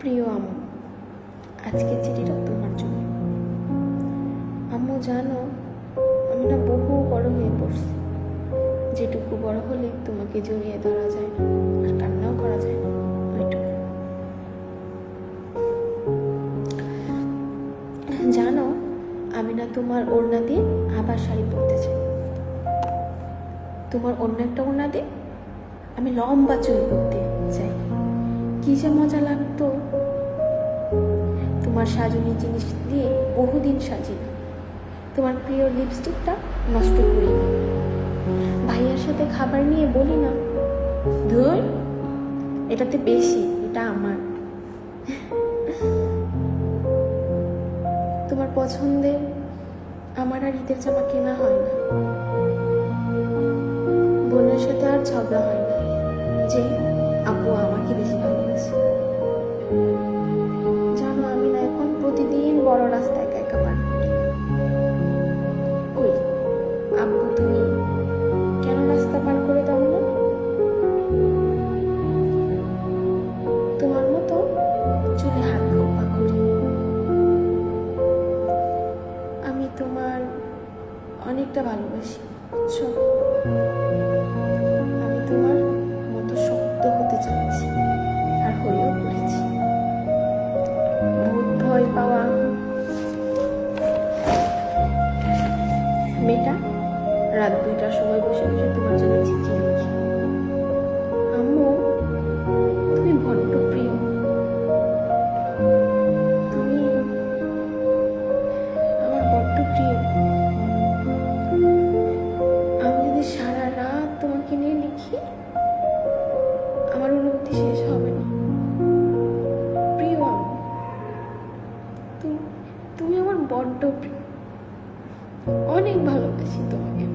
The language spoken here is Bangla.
প্রিয় আম্মু, আজকে চিঠিটা তোমার জন্য। আম্মু জানো, আমি না বহু বড় হয়ে পড়ছি। যেটুকু বড় হলে তোমাকে জড়িয়ে ধরা যায় না আর কান্নাও করা যায় না, ওইটুকু। জানো, আমি না তোমার ওড়না দিয়ে আবার শাড়ি পরতে চাই। তোমার অন্য একটা ওড়না দিয়ে আমি লম্বা চুল করতে চাই। কি যে মজা লাগতো। তোমার সাজুনি জিনিস দিয়ে বহুদিন সাজি না। তোমার প্রিয় লিপস্টিকটা নষ্ট করি না। ভাইয়ার সাথে খাবার নিয়ে বলি না, ধুর এটাতে বেশি, এটা আমার। তোমার পছন্দে আমার আর ঈদের জামা কেনা হয় না। বোনের সাথে আর ঝগড়া হয় না যে আপু আমাকে বেশি ভালোবাসে। জানো, আমি না এখন প্রতিদিন বড় রাস্তা একা একা পার করি। কই আপু, তুমি কেন রাস্তা পার করে দাও না? তোমার মতো চুলে হাত খোপা করি। আমি তোমার অনেকটা ভালোবাসি, বুঝছো? আমি তোমার মতো শক্ত হতে চাচ্ছি, আর হয়েও পড়েছি। ভূত ভয় পাওয়া মেয়েটা রাত 2টার সময় বসে বসে তোমার জন্য চিঠি লিখি। আম্মু, তুমি বড্ড প্রিয়। তুমি আমার বড্ড প্রিয়। আমি যদি সারা রাত তোমাকে নিয়ে লিখি, আমার অনুভূতি শেষ হবে না। প্রিয় আম্মু, তুমি আমার বড্ড প্রিয়। অনেক ভালোবাসি তোমাকে।